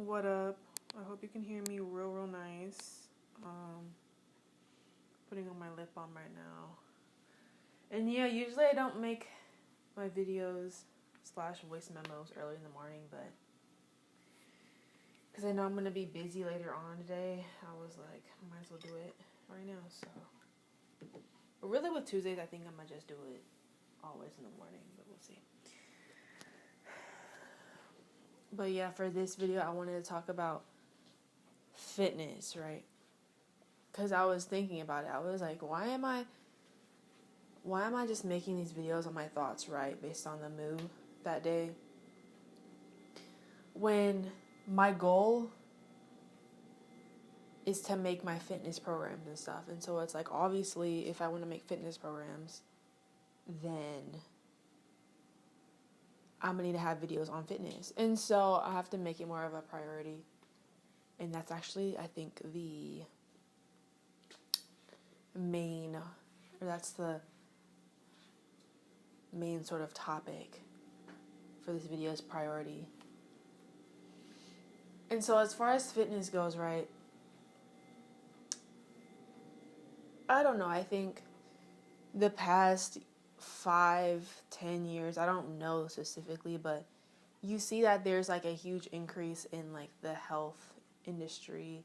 What up? I hope you can hear me real nice. Putting on my lip balm right now. And yeah, usually I don't make my videos / voice memos early in the morning, but because I know I'm going to be busy later on today, I was like, I might as well do it right now, so. But really with Tuesdays, I think I might just do it always in the morning, but we'll see. But yeah, for this video, I wanted to talk about fitness, right? Because I was thinking about it. I was like, why am I just making these videos on my thoughts, right, based on the mood that day, when my goal is to make my fitness programs and stuff. And so it's like, obviously, if I want to make fitness programs, then I'm going to need to have videos on fitness. And so I have to make it more of a priority. And that's actually, I think, the main sort of topic for this video's priority. And so as far as fitness goes, right, I don't know, I think the past 5-10 years, I don't know specifically, but you see that there's like a huge increase in like the health industry,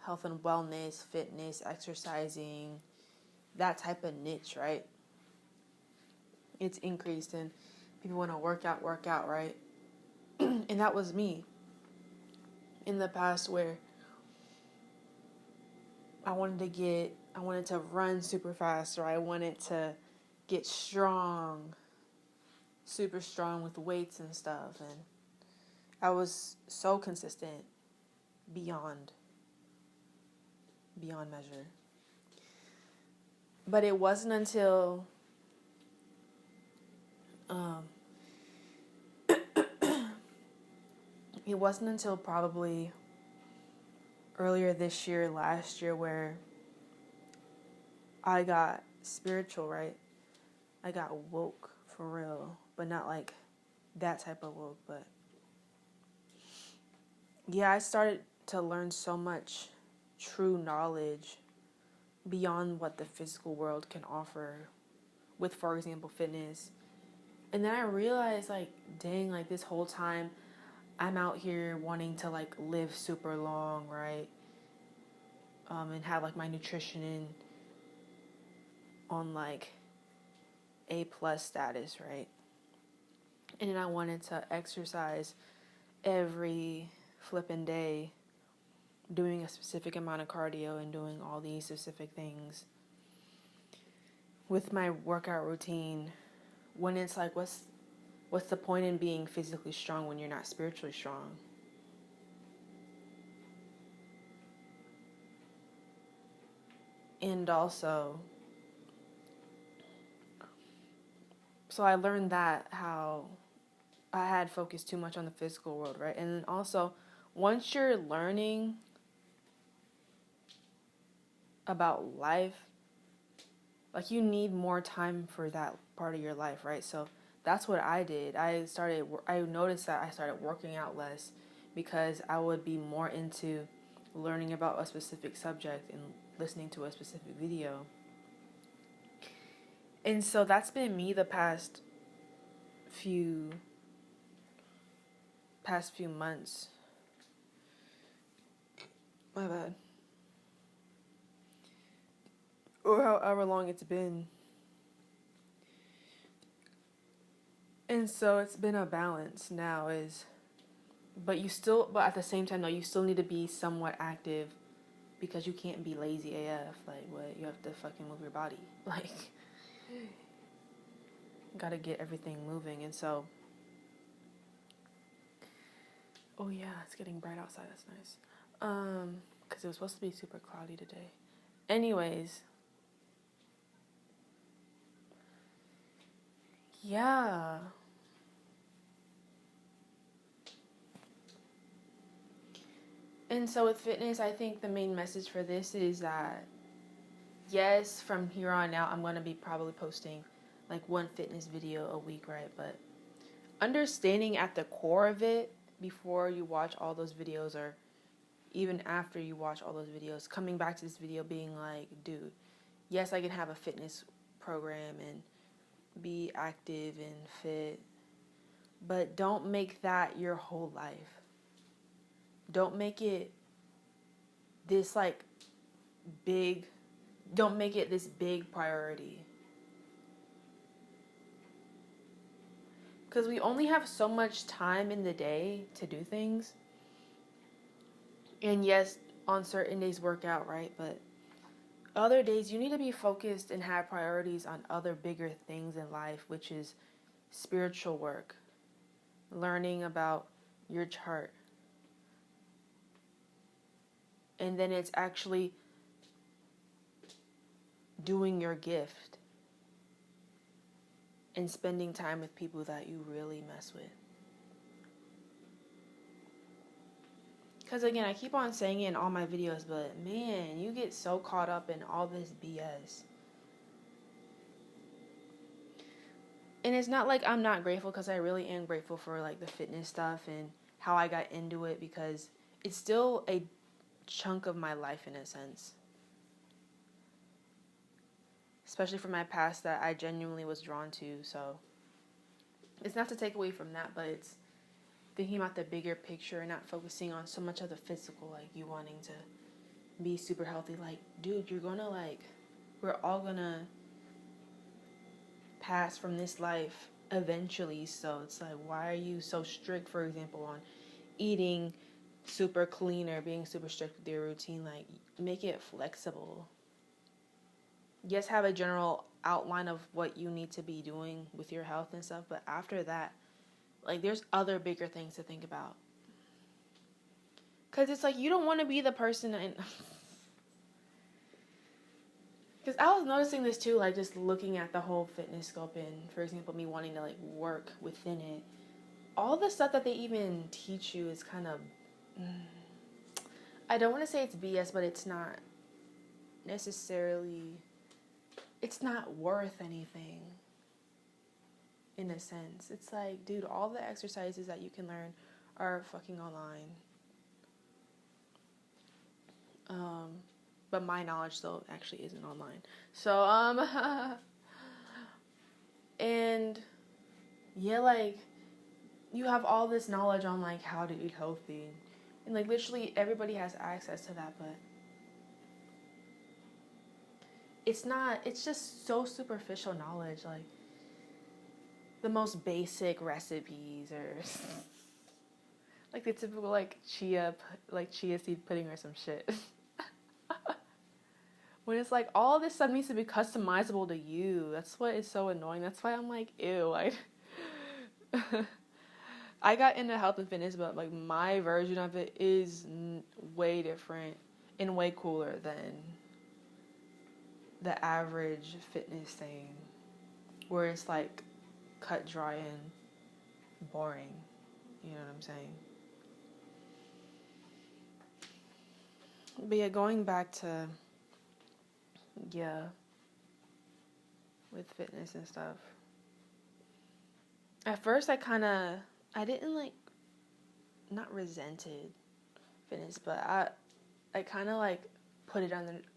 health and wellness, fitness, exercising, that type of niche, right? It's increased and people want to work out, right? And that was me in the past, where I wanted to run super fast, or I wanted to get super strong with weights and stuff. And I was so consistent beyond measure. But it wasn't until probably earlier this year, last year, where I got spiritual, right? I got woke for real, but not like that type of woke, but yeah, I started to learn so much true knowledge beyond what the physical world can offer with, for example, fitness. And then I realized, like, dang, like this whole time I'm out here wanting to like live super long, right? And have like my nutrition on like A+ status, right? And then I wanted to exercise every flipping day, doing a specific amount of cardio and doing all these specific things with my workout routine, when it's like, what's the point in being physically strong when you're not spiritually strong? And also, so I learned that how I had focused too much on the physical world, right? And then also, once you're learning about life, like, you need more time for that part of your life, right? So that's what I did. I noticed that I started working out less because I would be more into learning about a specific subject and listening to a specific video. And so that's been me the past few months. My bad. Or however long it's been. And so it's been a balance now, but at the same time, though, you still need to be somewhat active, because you can't be lazy AF. Like, what? You have to fucking move your body. Like, gotta get everything moving. And so, oh yeah, it's getting bright outside. That's nice. Because it was supposed to be super cloudy today. Anyways, yeah. And so with fitness, I think the main message for this is that, yes, from here on out, I'm going to be probably posting like one fitness video a week, right? But understanding at the core of it before you watch all those videos, or even after you watch all those videos, coming back to this video being like, dude, yes, I can have a fitness program and be active and fit, but don't make that your whole life. Don't make it this like big, don't make it this big priority. Because we only have so much time in the day to do things. And yes, on certain days work out, right? But other days you need to be focused and have priorities on other bigger things in life, which is spiritual work, learning about your chart. And then it's actually doing your gift and spending time with people that you really mess with. Because again, I keep on saying it in all my videos, but man, you get so caught up in all this BS. And it's not like I'm not grateful, because I really am grateful for like the fitness stuff and how I got into it, because it's still a chunk of my life in a sense. Especially from my past that I genuinely was drawn to. So it's not to take away from that, but it's thinking about the bigger picture and not focusing on so much of the physical, like you wanting to be super healthy. Like, dude, you're gonna we're all gonna pass from this life eventually. So it's like, why are you so strict, for example, on eating super clean or being super strict with your routine? Like, make it flexible. Yes, have a general outline of what you need to be doing with your health and stuff, but after that, like, there's other bigger things to think about. Because it's like, you don't want to be the person, and because I was noticing this too, like, just looking at the whole fitness scope and, for example, me wanting to, like, work within it. All the stuff that they even teach you is kind of, I don't want to say it's BS, but it's not necessarily, it's not worth anything in a sense. It's like, dude, all the exercises that you can learn are fucking online. But my knowledge though actually isn't online. So, and yeah, like, you have all this knowledge on like how to eat healthy, and like literally everybody has access to that, but it's just so superficial knowledge, like the most basic recipes, or like the typical like chia seed pudding or some shit. When it's like, all this stuff needs to be customizable to you. That's what is so annoying. That's why I'm like, ew. I got into health and fitness, but like my version of it is way different and way cooler than the average fitness thing, where it's like cut, dry, and boring. You know what I'm saying? But yeah, going back to, yeah, with fitness and stuff. At first, I didn't like, not resented fitness, but I kind of like put it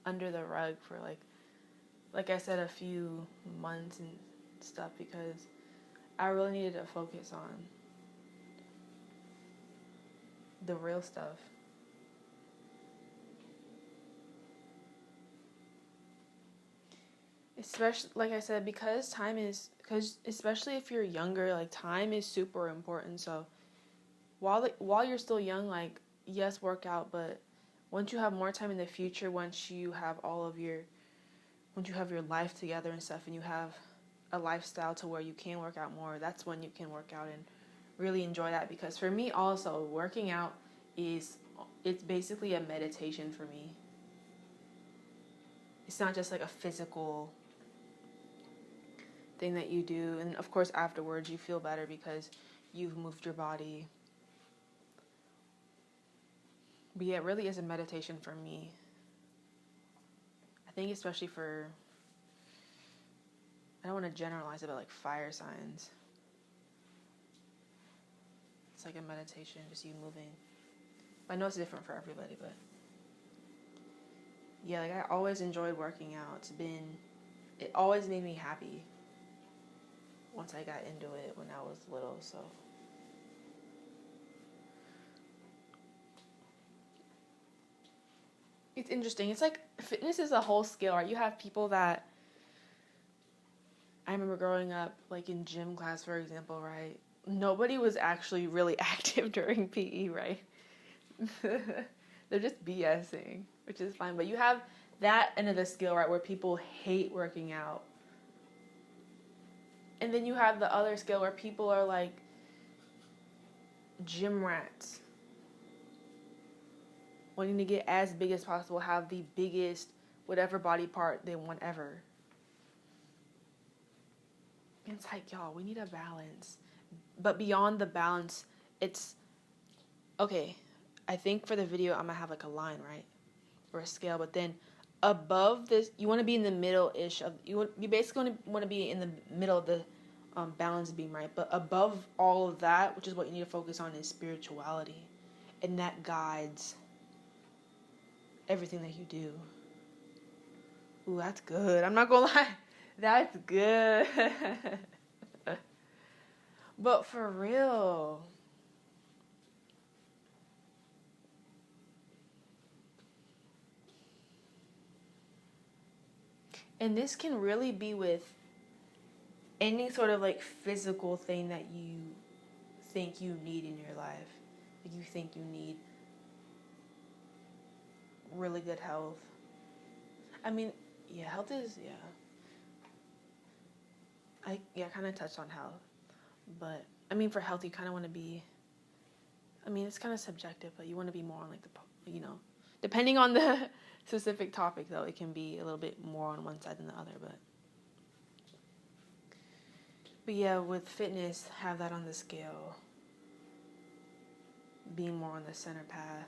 under the rug for like I said, a few months and stuff, because I really needed to focus on the real stuff. Especially, like I said, because especially if you're younger, like, time is super important. So while you're still young, like, yes, work out, but once you have more time in the future, once you have your life together and stuff, and you have a lifestyle to where you can work out more, that's when you can work out and really enjoy that. Because for me also, working out it's basically a meditation for me. It's not just like a physical thing that you do, and of course afterwards you feel better because you've moved your body. But yeah, it really is a meditation for me. I think especially for, I don't want to generalize it, but like fire signs. It's like a meditation, just you moving. I know it's different for everybody, but yeah, like I always enjoyed working out. It always made me happy once I got into it when I was little, so. It's interesting. It's like fitness is a whole skill, right? You have people that, I remember growing up, like in gym class, for example, right? Nobody was actually really active during PE, right? They're just BSing, which is fine. But you have that end of the skill, right, where people hate working out. And then you have the other skill where people are like gym rats, wanting to get as big as possible, have the biggest whatever body part they want ever. And it's like, y'all, we need a balance. But beyond the balance, it's, okay, I think for the video, I'm going to have like a line, right? Or a scale. But then above this, you want to be in the middle-ish of, you basically want to be in the middle of the balance beam, right? But above all of that, which is what you need to focus on, is spirituality. And that guides everything that you do. Ooh, that's good. I'm not going to lie. That's good. But for real. And this can really be with any sort of like physical thing that you think you need in your life. Like you think you need really good health. I mean, yeah, health is, yeah. I kind of touched on health. But, I mean, for health, you kind of want to be, I mean, it's kind of subjective, but you want to be more on like the, you know, depending on the specific topic, though, it can be a little bit more on one side than the other, But yeah, with fitness, have that on the scale. Being more on the center path.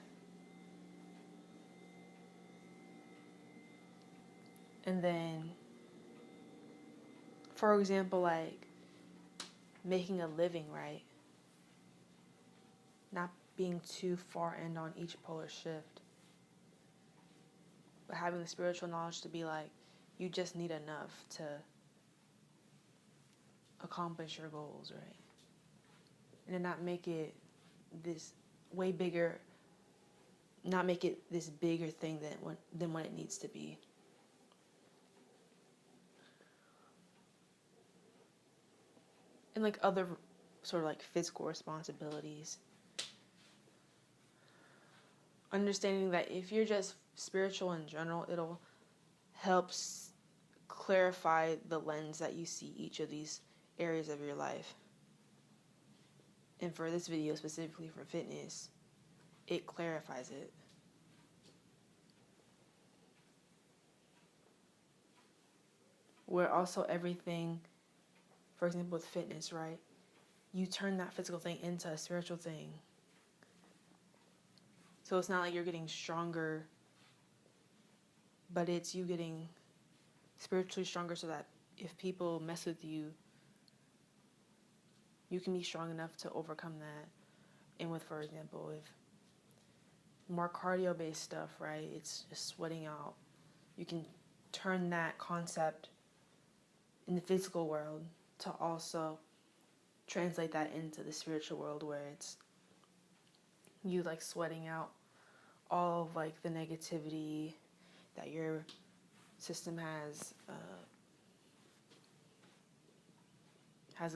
And then, for example, like making a living, right? Not being too far end on each polar shift. But having the spiritual knowledge to be like, you just need enough to accomplish your goals, right? And then not make it this way bigger, not make it this bigger thing than what it needs to be. And like other sort of like physical responsibilities. Understanding that if you're just spiritual in general, it'll help clarify the lens that you see each of these areas of your life. And for this video, specifically for fitness, it clarifies it. Where also everything, for example, with fitness, right? You turn that physical thing into a spiritual thing. So it's not like you're getting stronger, but it's you getting spiritually stronger so that if people mess with you, you can be strong enough to overcome that. And with, for example, with more cardio-based stuff, right? It's just sweating out. You can turn that concept in the physical world to also translate that into the spiritual world where it's you like sweating out all of like the negativity that your system has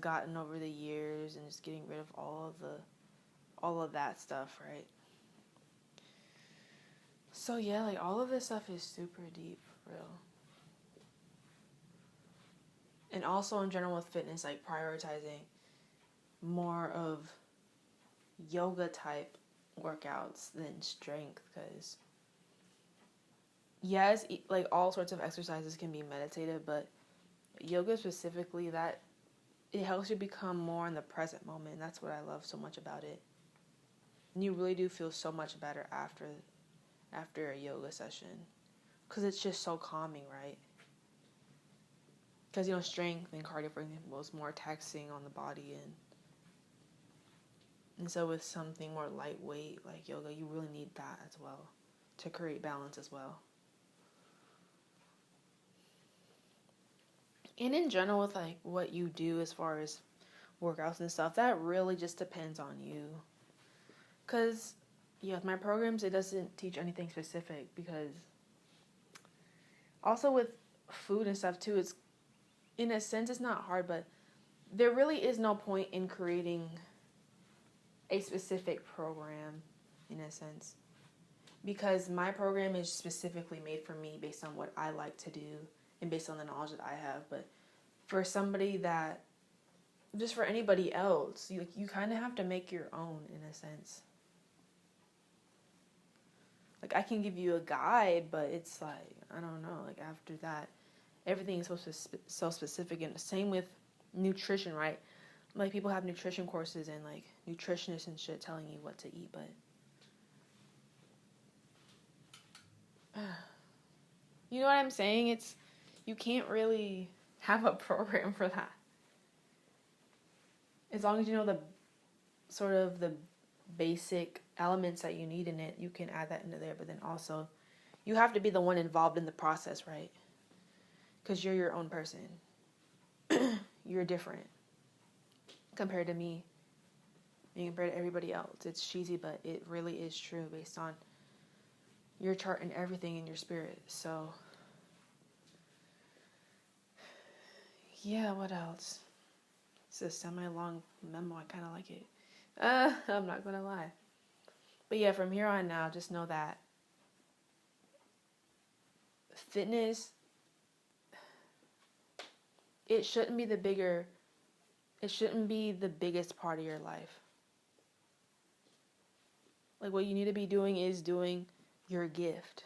gotten over the years, and just getting rid of all of that stuff, right? So yeah, like all of this stuff is super deep, for real. And also in general with fitness, like prioritizing more of yoga type workouts than strength, because yes, like all sorts of exercises can be meditative, but yoga specifically, that it helps you become more in the present moment. That's what I love so much about it. And you really do feel so much better after a yoga session, because it's just so calming, right? Because, strength and cardio, for example, is more taxing on the body, and And so with something more lightweight like yoga, you really need that as well to create balance as well. And in general, with like what you do as far as workouts and stuff, that really just depends on you. Because, yeah, with my programs, it doesn't teach anything specific. Because also with food and stuff too, it's, in a sense, it's not hard, but there really is no point in creating a specific program, in a sense. Because my program is specifically made for me based on what I like to do and based on the knowledge that I have. But for somebody that, just for anybody else, you kind of have to make your own, in a sense. Like, I can give you a guide, but it's like, I don't know, like after that, everything is supposed to be so specific. And the same with nutrition, right? Like, people have nutrition courses and like nutritionists and shit telling you what to eat, but you know what I'm saying? It's, you can't really have a program for that. As long as you know the sort of the basic elements that you need in it, you can add that into there. But then also, you have to be the one involved in the process, right? Because you're your own person. You're different compared to me and compared to everybody else. It's cheesy, but it really is true based on your chart and everything in your spirit. So, yeah, what else? It's a semi-long memo. I kind of like it. I'm not going to lie. But yeah, from here on now, just know that fitness, it shouldn't be the biggest part of your life. Like, what you need to be doing is doing your gift.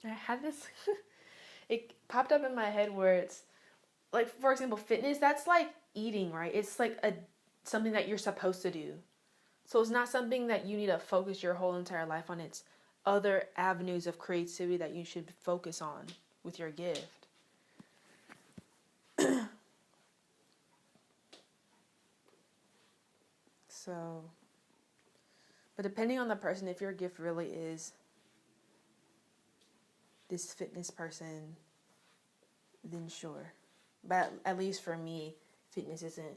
I had this, it popped up in my head where it's, like, for example, fitness, that's like eating, right? It's like something that you're supposed to do. So it's not something that you need to focus your whole entire life on. It's other avenues of creativity that you should focus on with your gift. So, but depending on the person, if your gift really is this fitness person, then sure. But at least for me, fitness isn't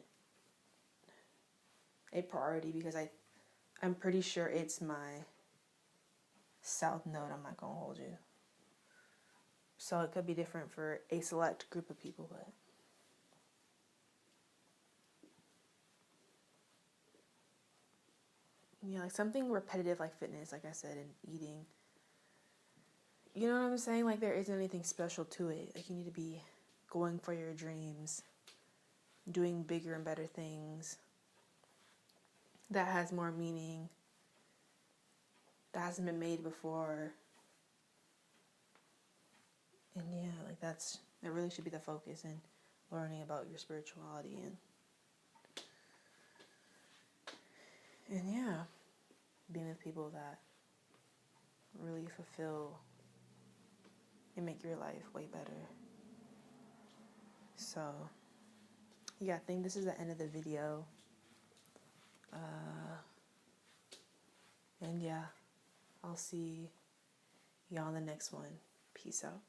a priority because I'm pretty sure it's my south node. I'm not going to hold you. So it could be different for a select group of people, but yeah, like something repetitive like fitness, like I said, and eating. You know what I'm saying? Like, there isn't anything special to it. Like, you need to be going for your dreams, doing bigger and better things that has more meaning, that hasn't been made before. And yeah, like that really should be the focus in learning about your spirituality and yeah, being with people that really fulfill and make your life way better. So yeah, I think this is the end of the video. And yeah, I'll see y'all in the next one. Peace out.